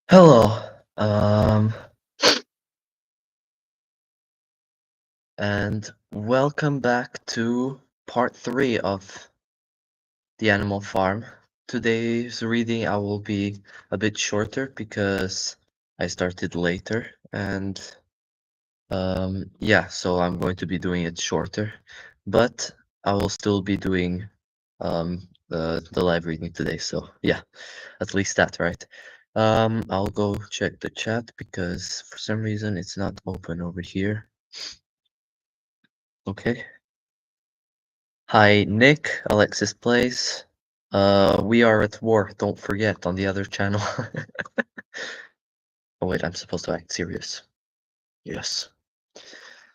Hello, and welcome back to part 3 of The Animal Farm. Today's reading I will be a bit shorter because I started later, and yeah, so I'm going to be doing it shorter, but I will still be doing the live reading today, so yeah, at least that, right? I'll go check the chat because for some reason it's not open over here. Okay. Hi, Nick, Alexis Plays. We are at war, don't forget, on the other channel. Oh wait, I'm supposed to act serious. Yes.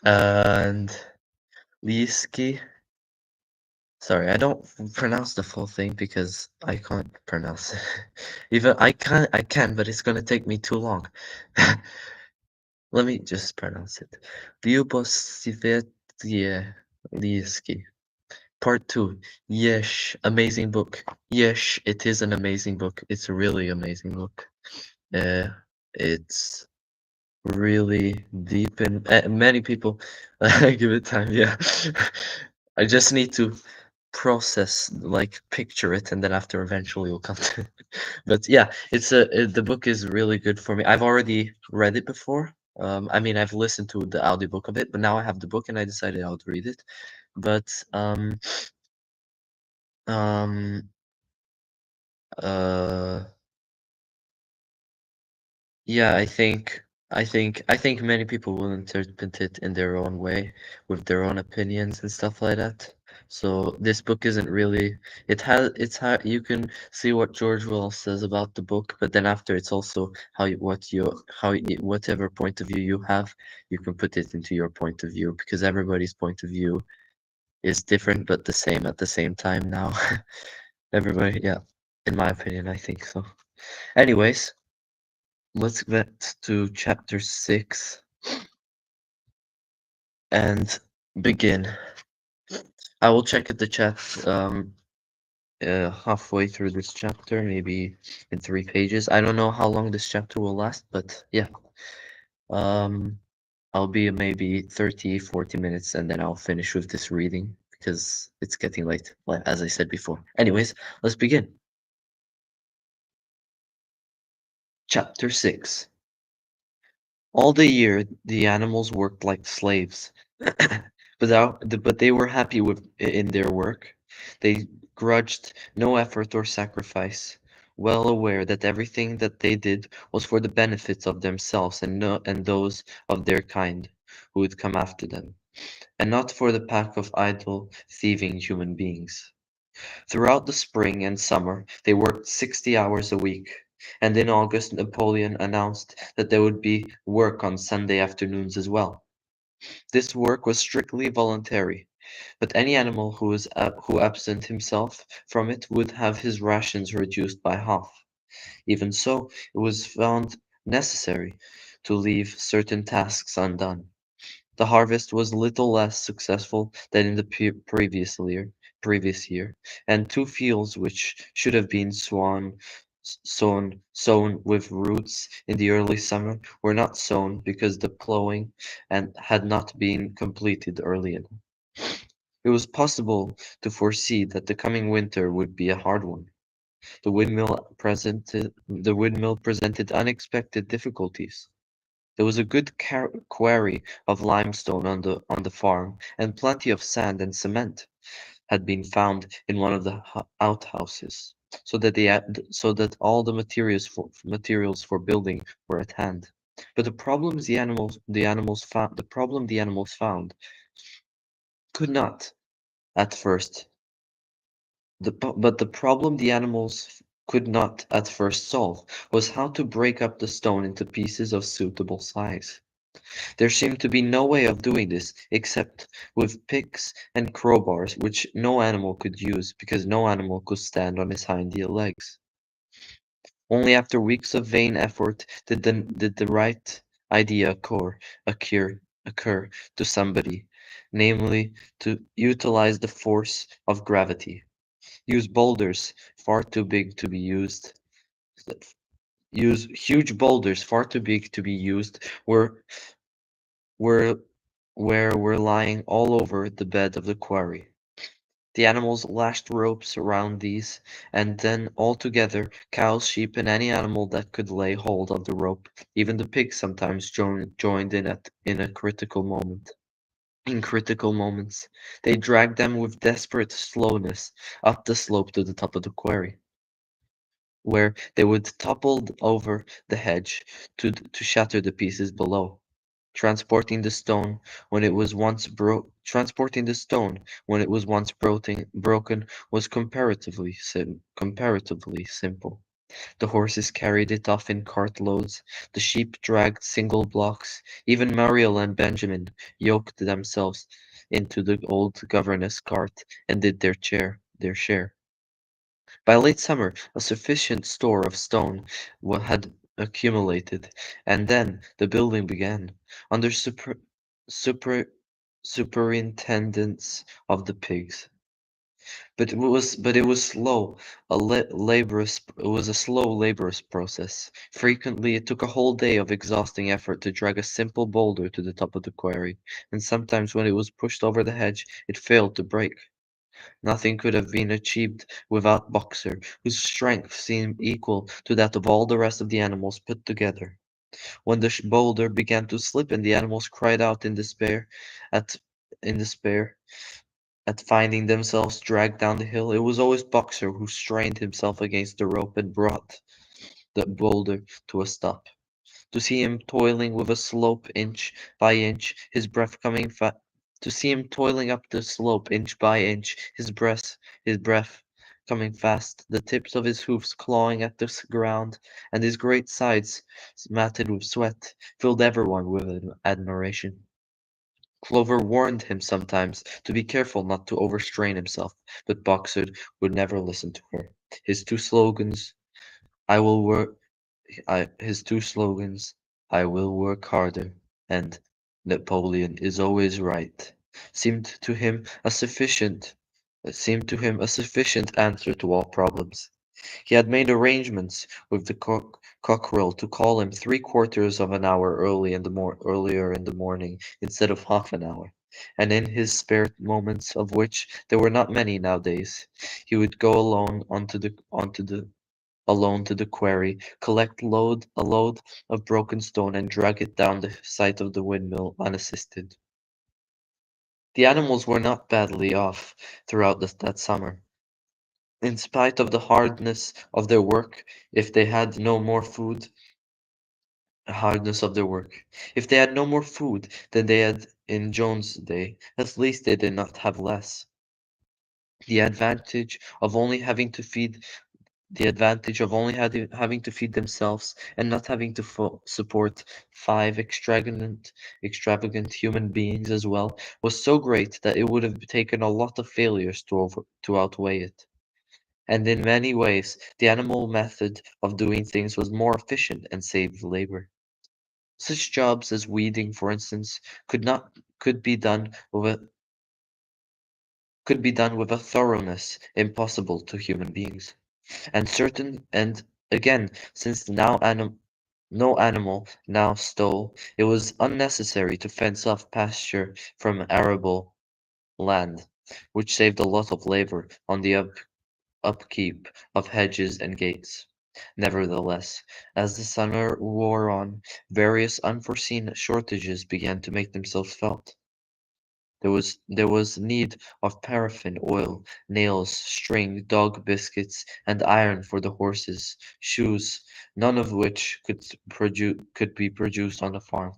And Liski. Sorry, I don't pronounce the full thing because I can't pronounce it. Even I can, but it's gonna take me too long. Let me just pronounce it. Lyubosivetje Liski. Part 2. Yes, amazing book. Yes, it is an amazing book. It's a really amazing book. It's really deep and many people give it time. Yeah. I just need to process, like picture it, and then after eventually will come to it. But yeah, the book is really good for me. I've already read it before. I mean, I've listened to the audiobook a bit, but now I have the book and I decided I would read it. But um Uh, yeah, I think many people will interpret it in their own way, with their own opinions and stuff like that. So this book isn't really. It's how you can see what George Orwell says about the book, but then after it's also whatever point of view you have, you can put it into your point of view because everybody's point of view is different but the same at the same time now. Everybody, yeah, in my opinion, I think so. Anyways. Let's get to chapter 6 and begin. I will check at the chat halfway through this chapter, maybe in 3 pages. I don't know how long this chapter will last, but yeah. I'll be maybe 30, 40 minutes and then I'll finish with this reading because it's getting late, like as I said before. Anyways, let's begin. Chapter 6. All the year, the animals worked like slaves, but they were happy in their work. They grudged no effort or sacrifice, well aware that everything that they did was for the benefits of themselves and those of their kind who would come after them, and not for the pack of idle, thieving human beings. Throughout the spring and summer, they worked 60 hours a week, and in August Napoleon announced that there would be work on Sunday afternoons as well. This work was strictly voluntary, but any animal who absent himself from it would have his rations reduced by half. Even so, it was found necessary to leave certain tasks undone. The harvest was little less successful than in the previous year, and 2 fields which should have been sown with roots in the early summer were not sown because the plowing had not been completed early enough. It was possible to foresee that the coming winter would be a hard one. The windmill presented unexpected difficulties. There was a good quarry of limestone on the farm, and plenty of sand and cement had been found in one of the outhouses, so that all the materials for building were at hand. But the problem the animals found could not at first but the problem the animals could not at first solve was how to break up the stone into pieces of suitable size. There seemed to be no way of doing this except with picks and crowbars, which no animal could use because no animal could stand on his hind legs. Only after weeks of vain effort did the right idea occur to somebody, namely to utilize the force of gravity. Use boulders far too big to be used. Use huge boulders far too big to be used were where were lying all over the bed of the quarry. The animals lashed ropes around these, and then all together, cows, sheep, and any animal that could lay hold of the rope, even the pigs sometimes joined in a critical moment. In critical moments, they dragged them with desperate slowness up the slope to the top of the quarry, where they would topple over the hedge to shatter the pieces below. Transporting the stone when it was once broken was comparatively simple. The horses carried it off in cartloads, the sheep dragged single blocks, even Muriel and Benjamin yoked themselves into the old governess cart and did their share. By late summer, a sufficient store of stone had accumulated, and then the building began, under super, superintendence of the pigs. But it was slow, it was a slow, laborious process. Frequently, it took a whole day of exhausting effort to drag a simple boulder to the top of the quarry, and sometimes when it was pushed over the hedge, it failed to break. Nothing could have been achieved without Boxer, whose strength seemed equal to that of all the rest of the animals put together. When the boulder began to slip and the animals cried out at in despair at finding themselves dragged down the hill, it was always Boxer who strained himself against the rope and brought the boulder to a stop. To see him toiling with a slope inch by inch, to see him toiling up the slope inch by inch, his breath coming fast, the tips of his hoofs clawing at the ground, and his great sides matted with sweat, filled everyone with admiration. Clover warned him sometimes to be careful not to overstrain himself, but Boxer would never listen to her. His two slogans, I will work his two slogans, I will work harder and Napoleon is always right, seemed to him a sufficient answer to all problems. He had made arrangements with the cockerel to call him 3/4 of an hour earlier in the morning instead of half an hour. And in his spare moments, of which there were not many nowadays, he would go alone to the quarry, collect a load of broken stone and drag it down the site of the windmill unassisted. The animals were not badly off throughout that summer. In spite of the hardness of their work, if they had no more food, hardness of their work. If they had no more food than they had in Jones's day, at least they did not have less. The advantage of only having to feed having to feed themselves and not having to support five extravagant human beings as well was so great that it would have taken a lot of failures to outweigh it. And in many ways, the animal method of doing things was more efficient and saved labor. Such jobs as weeding, for instance, could not could be done with a thoroughness impossible to human beings. And again, since no animal now stole, it was unnecessary to fence off pasture from arable land, which saved a lot of labor on the upkeep of hedges and gates. Nevertheless, as the summer wore on, various unforeseen shortages began to make themselves felt. There was need of paraffin, oil, nails, string, dog biscuits, and iron for the horses, shoes, none of which could be produced on the farm.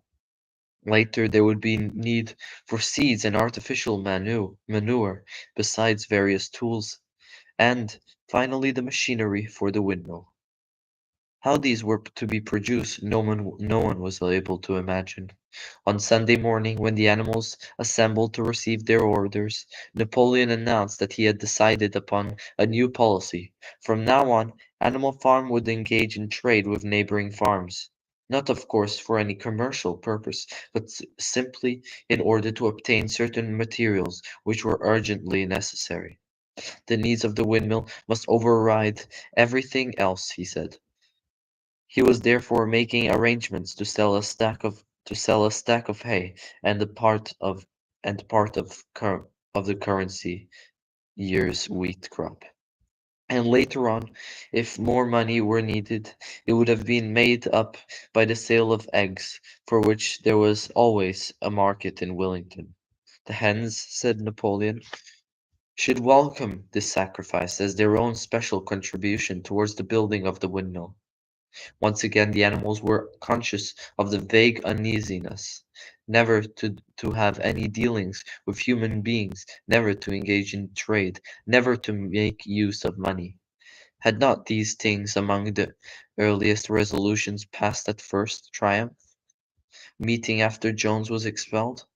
Later, there would be need for seeds and artificial manure, besides various tools, and finally the machinery for the windmill. How these were to be produced, no one was able to imagine. On Sunday morning, when the animals assembled to receive their orders, Napoleon announced that he had decided upon a new policy. From now on, Animal Farm would engage in trade with neighboring farms. Not, of course, for any commercial purpose, but simply in order to obtain certain materials which were urgently necessary. The needs of the windmill must override everything else, he said. He was therefore making arrangements to sell a stack of hay and a part of the currency year's wheat crop. And later on, if more money were needed, it would have been made up by the sale of eggs, for which there was always a market in Wellington. The hens, said Napoleon, should welcome this sacrifice as their own special contribution towards the building of the windmill. Once again, the animals were conscious of the vague uneasiness, never to have any dealings with human beings, never to engage in trade, never to make use of money. Had not these things among the earliest resolutions passed at first triumph, meeting after Jones was expelled?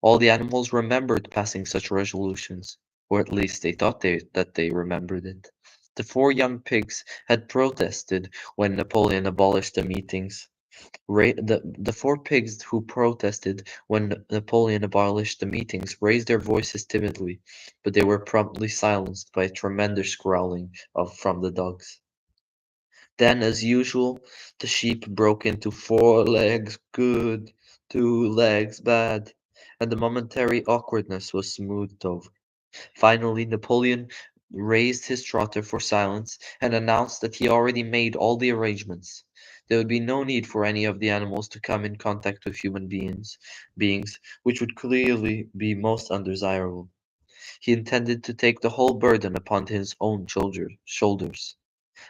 All the animals remembered passing such resolutions, or at least they thought that they remembered it. The four young pigs had protested when Napoleon abolished the meetings. The four pigs who protested when Napoleon abolished the meetings raised their voices timidly, but they were promptly silenced by a tremendous growling from the dogs. Then, as usual, the sheep broke into four legs good, two legs bad, and the momentary awkwardness was smoothed over. Finally, Napoleon raised his trotter for silence and announced that he already made all the arrangements. There would be no need for any of the animals to come in contact with beings, which would clearly be most undesirable. He intended to take the whole burden upon his own shoulders.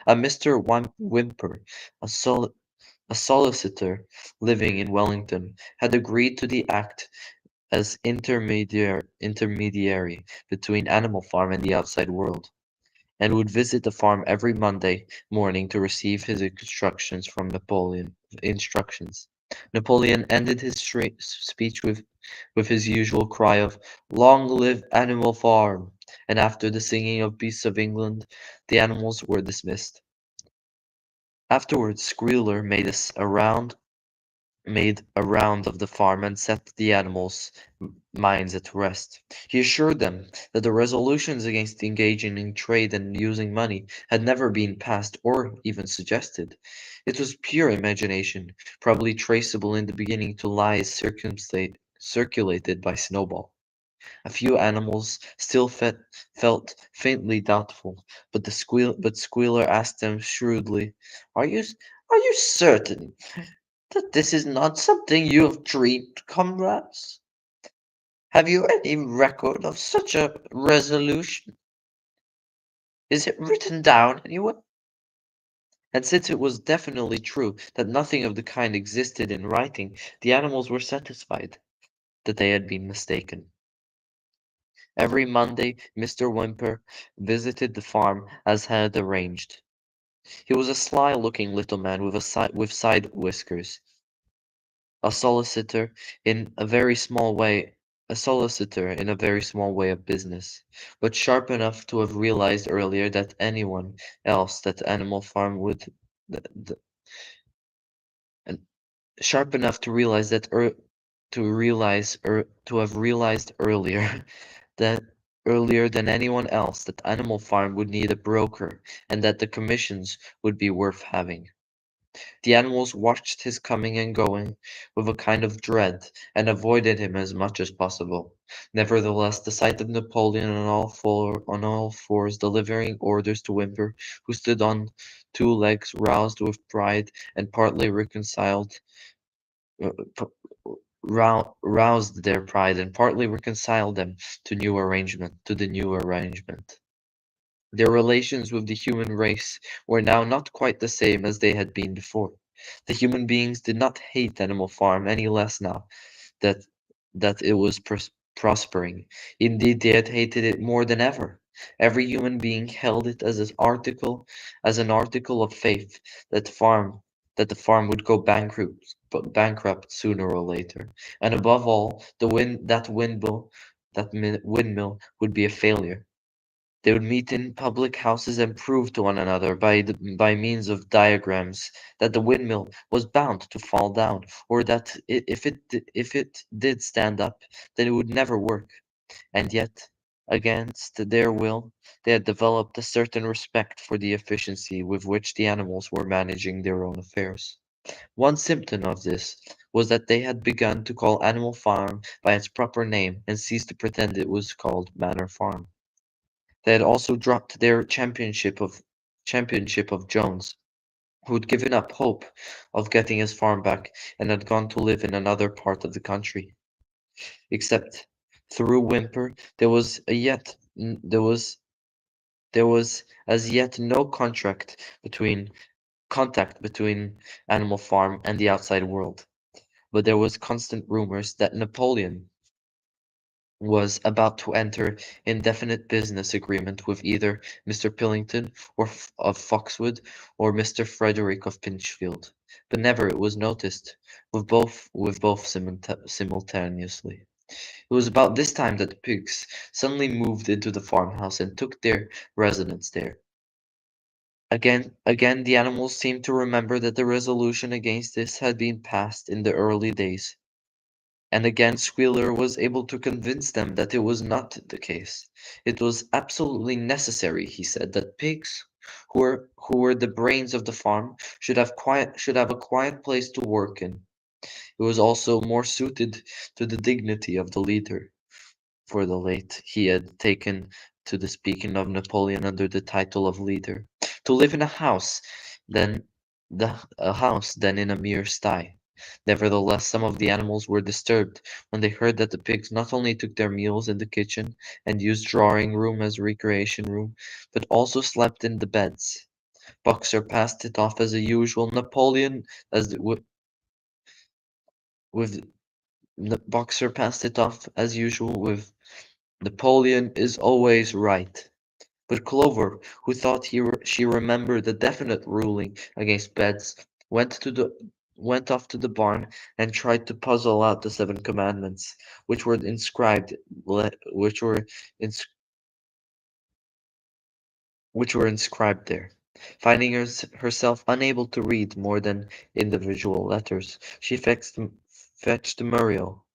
A Mr. Whymper, a, sol- a solicitor living in Wellington, had agreed to the act as intermediary between Animal Farm and the outside world, and would visit the farm every Monday morning to receive his instructions. Napoleon ended his speech with his usual cry of "Long live Animal Farm!" and after the singing of Beasts of England, the animals were dismissed. Afterwards, Squealer made a round of the farm and set the animals' minds at rest. He assured them that the resolutions against engaging in trade and using money had never been passed or even suggested. It was pure imagination, probably traceable in the beginning to lies circulated by Snowball. A few animals still felt faintly doubtful, but Squealer asked them shrewdly, "Are you certain that this is not something you have dreamed, comrades? Have you any record of such a resolution? Is it written down anywhere?" And since it was definitely true that nothing of the kind existed in writing, the animals were satisfied that they had been mistaken. Every Monday Mr. Whymper visited the farm as had arranged. He was a sly-looking little man with side whiskers, a solicitor in a very small way a solicitor in a very small way of business, but sharp enough to have realized earlier that anyone else that the Animal Farm would th- th- and sharp enough to realize that to have realized earlier that earlier than anyone else that Animal Farm would need a broker and that the commissions would be worth having. The animals watched his coming and going with a kind of dread, and avoided him as much as possible. Nevertheless, the sight of Napoleon on all fours delivering orders to Whymper, who stood on two legs, uh, p- roused their pride, and partly reconciled them to the new arrangement. Their relations with the human race were now not quite the same as they had been before. The human beings did not hate Animal Farm any less now that it was prospering. Indeed, they had hated it more than ever. Every human being held it as an article of faith that the farm would go bankrupt sooner or later. And above all, that windmill would be a failure. They would meet in public houses and prove to one another by means of diagrams that the windmill was bound to fall down, or that if it did stand up, then it would never work. And yet Against their will, they had developed a certain respect for the efficiency with which the animals were managing their own affairs. One symptom of this was that they had begun to call Animal Farm by its proper name and ceased to pretend it was called Manor Farm. They had also dropped their championship of Jones, who had given up hope of getting his farm back and had gone to live in another part of the country. Except through Whymper, there was as yet no contact between Animal Farm and the outside world. But there was constant rumors that Napoleon was about to enter indefinite business agreement with either Mr. Pillington of Foxwood or Mr. Frederick of Pinchfield, but never it was noticed with both simultaneously. It was about this time that the pigs suddenly moved into the farmhouse and took their residence there. Again, the animals seemed to remember that the resolution against this had been passed in the early days, and again Squealer was able to convince them that it was not the case. It was absolutely necessary, he said, that pigs, who were the brains of the farm, should have a quiet place to work in. It was also more suited to the dignity of the leader, for the late he had taken to the speaking of Napoleon under the title of leader, to live in than a house than in a mere sty. Nevertheless, some of the animals were disturbed when they heard that the pigs not only took their meals in the kitchen and used drawing room as recreation room, but also slept in the beds. Boxer passed it off as a usual Napoleon as with Boxer passed it off as usual with Napoleon is always right. But Clover, who thought she remembered a definite ruling against beds, went off to the barn and tried to puzzle out the 7 commandments, which were inscribed le- which were ins- which were inscribed there. Finding herself unable to read more than individual letters, she fetched Muriel.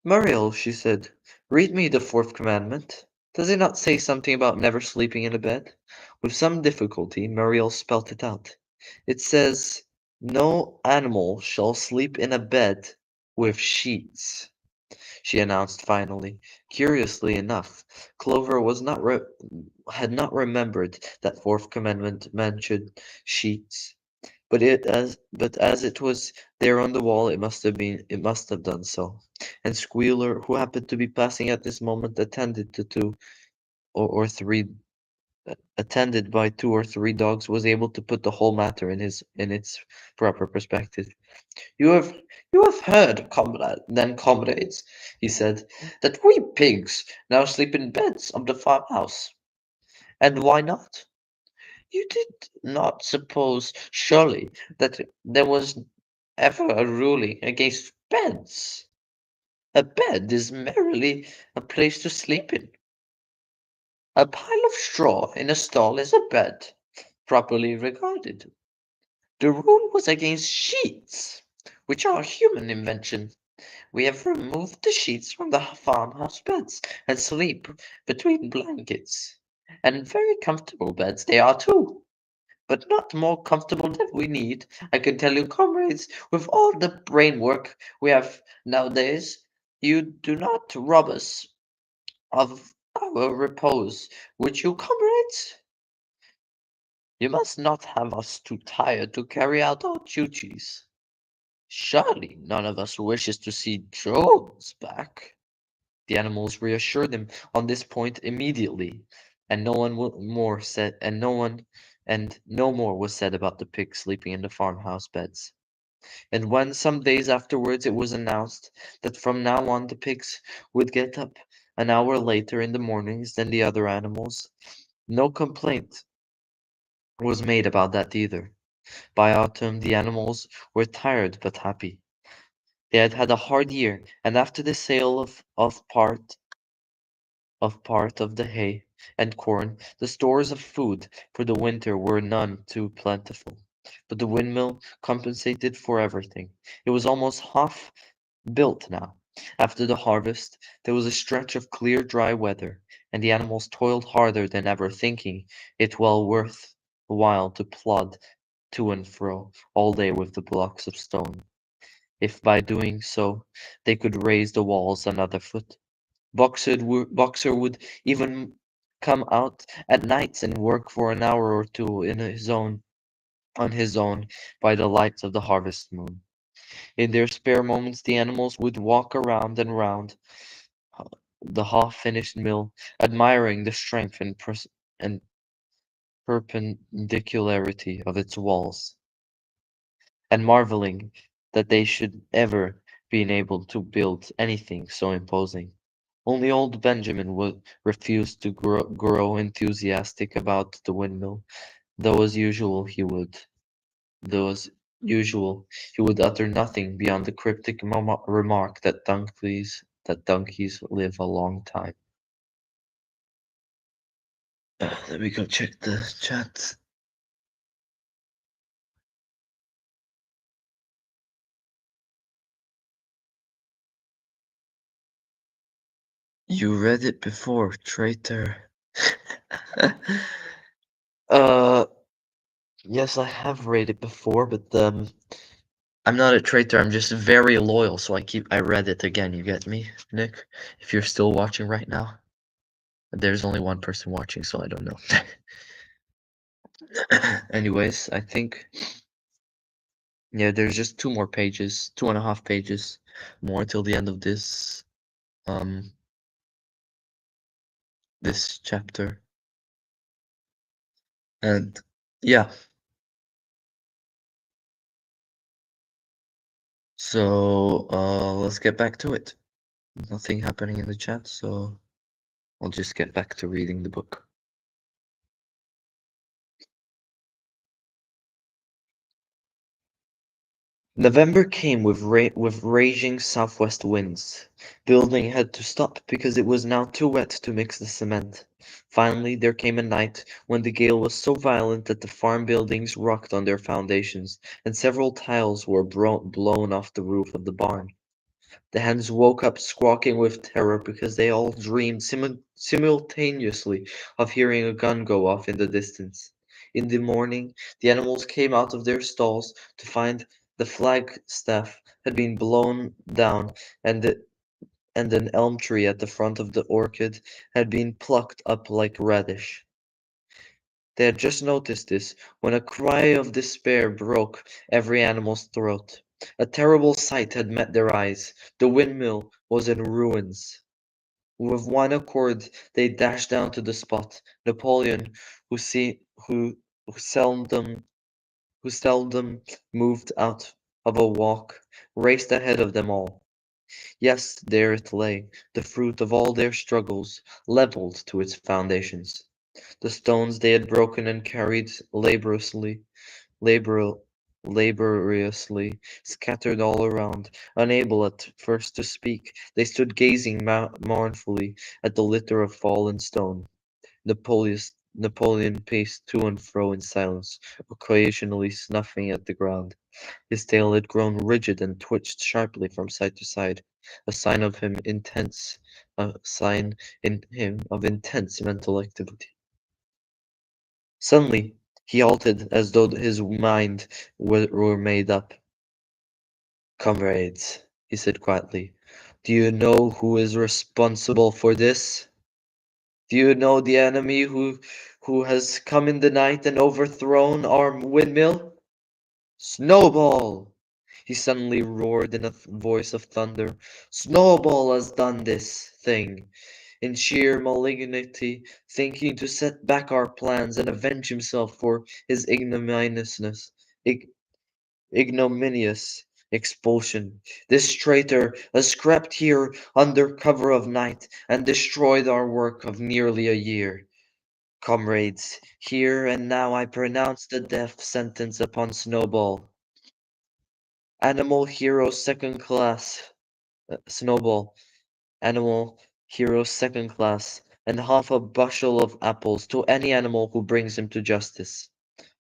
Muriel, she said, read me the 4th commandment. Does it not say something about never sleeping in a bed? With some difficulty, Muriel spelt it out. It says, no animal shall sleep in a bed with sheets, she announced finally. Curiously enough, Clover had not remembered that 4th commandment mentioned sheets. But as it was there on the wall, it must have done so. And Squealer, who happened to be passing at this moment, or three attended by 2 or 3 dogs, was able to put the whole matter in its proper perspective. You have you have heard, comrades, he said, that we pigs now sleep in beds of the farmhouse. And why not? You did not suppose, surely, that there was ever a ruling against beds? A bed is merely a place to sleep in. A pile of straw in a stall is a bed, properly regarded. The rule was against sheets, which are a human invention. We have removed the sheets from the farmhouse beds and sleep between blankets. And very comfortable beds they are too, but not more comfortable than we need. I can tell you, comrades, with all the brain work we have nowadays, you do not rob us of our repose, would you, comrades? You must not have us too tired to carry out our duties. Surely none of us wishes to see Jones back. The animals reassured him on this point immediately, and no more was said about the pigs sleeping in the farmhouse beds. And when some days afterwards it was announced that from now on the pigs would get up an hour later in the mornings than the other animals, no complaint was made about that either. By autumn the animals were tired but happy. They had had a hard year, and after the sale of part of the hay and corn, the stores of food for the winter were none too plentiful. But the windmill compensated for everything. It was almost half built now. After the harvest, there was a stretch of clear, dry weather, and the animals toiled harder than ever, thinking it well worth while to plod to and fro all day with the blocks of stone, if by doing so they could raise the walls another foot. Boxer would even come out at nights and work for an hour or two on his own by the light of the harvest moon. In their spare moments the animals would walk around and round the half-finished mill, admiring the strength and perpendicularity of its walls, and marveling that they should ever been able to build anything so imposing. Only old Benjamin would refuse to grow enthusiastic about the windmill, though as usual though as usual he would utter nothing beyond the cryptic remark that donkeys live a long time. Let me go check the chat. You read it before, traitor. uh, yes, I have read it before, but I'm not a traitor. I'm just very loyal, so I read it again. You get me, Nick? If you're still watching right now, there's only one person watching, so I don't know. Anyways, I think yeah, there's just 2 more pages, 2.5 pages more till the end of um this chapter. And yeah, so let's get back to it. Nothing happening in the chat, so I'll just get back to reading the book. November came with raging southwest winds. Building had to stop because it was now too wet to mix the cement. Finally, there came a night when the gale was so violent that the farm buildings rocked on their foundations, and several tiles were blown off the roof of the barn. The hens woke up squawking with terror because they all dreamed simultaneously of hearing a gun go off in the distance. In the morning, the animals came out of their stalls to find the flagstaff had been blown down and an elm tree at the front of the orchard had been plucked up like radish. They had just noticed this when a cry of despair broke every animal's throat. A terrible sight had met their eyes. The windmill was in ruins. With one accord they dashed down to the spot. Napoleon, who see who seldom who seldom moved out of a walk, raced ahead of them all. Yes, there it lay, the fruit of all their struggles, levelled to its foundations. The stones they had broken and carried labor, laboriously, scattered all around. Unable at first to speak, they stood gazing mournfully at the litter of fallen stone. Napoleon paced to and fro in silence, occasionally snuffing at the ground. His tail had grown rigid and twitched sharply from side to side, a sign in him of intense mental activity. Suddenly, he halted as though his mind were made up. "Comrades," he said quietly, "do you know who is responsible for this? Do you know the enemy who has come in the night and overthrown our windmill? Snowball!" He suddenly roared in a voice of thunder. "Snowball has done this thing, in sheer malignity, thinking to set back our plans and avenge himself for his ignominious expulsion. This traitor has crept here under cover of night and destroyed our work of nearly a year. Comrades, here and now I pronounce the death sentence upon Snowball. Animal hero second class, Snowball. Animal hero second class, and half a bushel of apples to any animal who brings him to justice.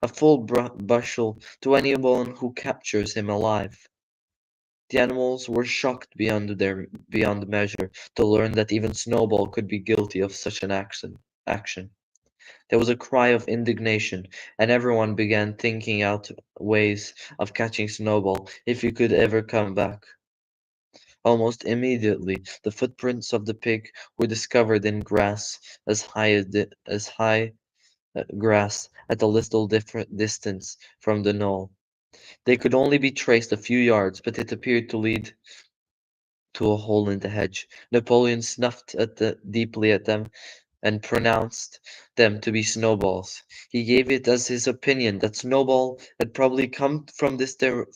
A full bushel to anyone who captures him alive. The animals were shocked beyond measure to learn that even Snowball could be guilty of such an action. There was a cry of indignation, and everyone began thinking out ways of catching Snowball if he could ever come back. Almost immediately, the footprints of the pig were discovered in grass as high grass at a little different distance from the knoll. They could only be traced a few yards, but it appeared to lead to a hole in the hedge. Napoleon snuffed deeply at them and pronounced them to be snowballs. He gave it as his opinion that Snowball had probably come from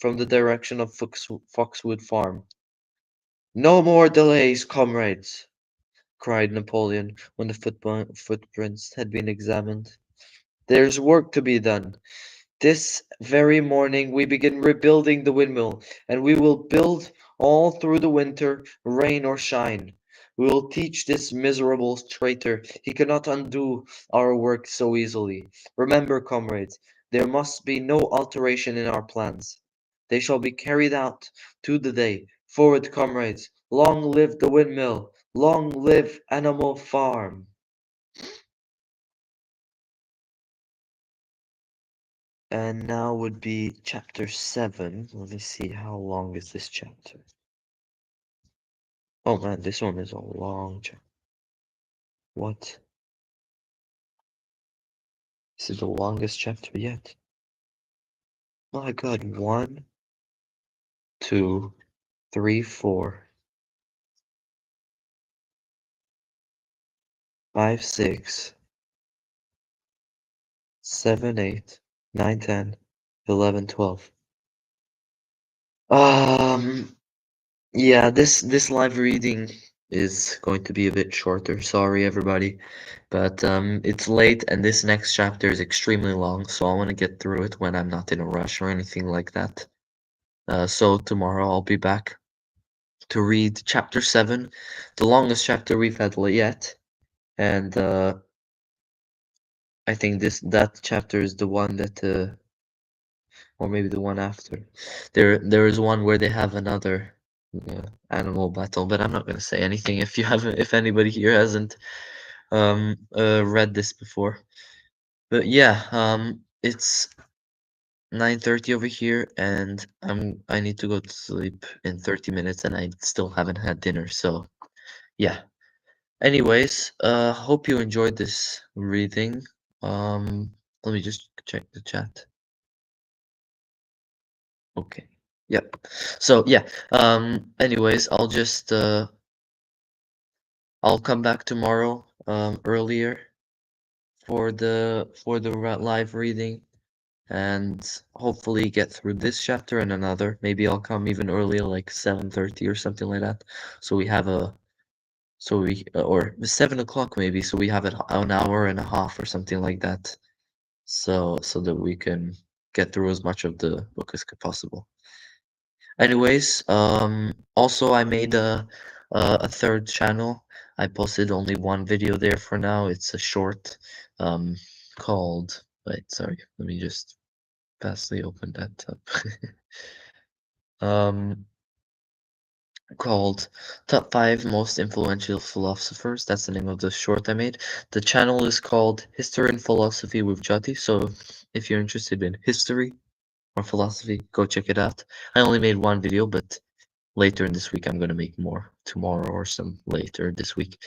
from the direction of Foxwood Farm. "No more delays, comrades!" cried Napoleon when the footprints had been examined. "There's work to be done. This very morning we begin rebuilding the windmill, and we will build all through the winter, rain or shine. We will teach this miserable traitor he cannot undo our work so easily. Remember, comrades, there must be no alteration in our plans. They shall be carried out to the day. Forward, comrades! Long live the windmill! Long live Animal Farm!" And now would be chapter 7. Let me see, how long is this chapter? Oh man, this one is a long chapter. What? This is the longest chapter yet. My god, 1, 2, 3, 4, 5, 6, 7, 8, 9, 10, 11, 12. Yeah, this live reading is going to be a bit shorter. Sorry, everybody. But it's late and this next chapter is extremely long, so I want to get through it when I'm not in a rush or anything like that. So tomorrow I'll be back to read chapter 7, the longest chapter we've had yet. And I think that chapter is the one that or maybe the one after. There is one where they have another animal battle, but I'm not gonna say anything if anybody here hasn't read this before. But yeah, it's 9:30 over here, and I need to go to sleep in 30 minutes, and I still haven't had dinner. So yeah. Anyways, hope you enjoyed this reading. Let me just check the chat. Okay. Yep. So yeah. Anyways, I'll come back tomorrow earlier for the live reading, and hopefully get through this chapter and another. Maybe I'll come even earlier, like 7:30 or something like that. So we have or 7 o'clock maybe, so we have an hour and a half or something like that. So that we can get through as much of the book as possible. Anyways, also I made a third channel. I posted only one video there for now. It's a short, called. Wait, sorry. Let me just fastly open that up. um, Called Top 5 Most Influential Philosophers. That's the name of the short I made. The channel is called History and Philosophy with Jati. So if you're interested in history or philosophy, go check it out. I only made one video, but later in this week I'm gonna make more, tomorrow or some later this week.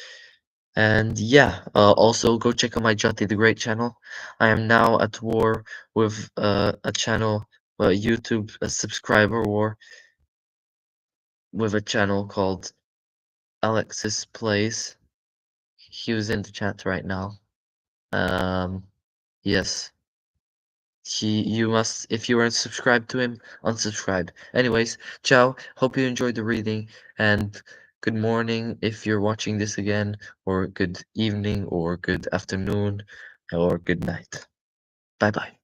And yeah, also go check out my Jati the Great channel. I am now at war with a channel, YouTube, a subscriber war with a channel called Alexis Plays. He was in the chat right now. Yes. You must, if you aren't subscribed to him, unsubscribe. Anyways, ciao. Hope you enjoyed the reading, and good morning if you're watching this again, or good evening, or good afternoon, or good night. Bye bye.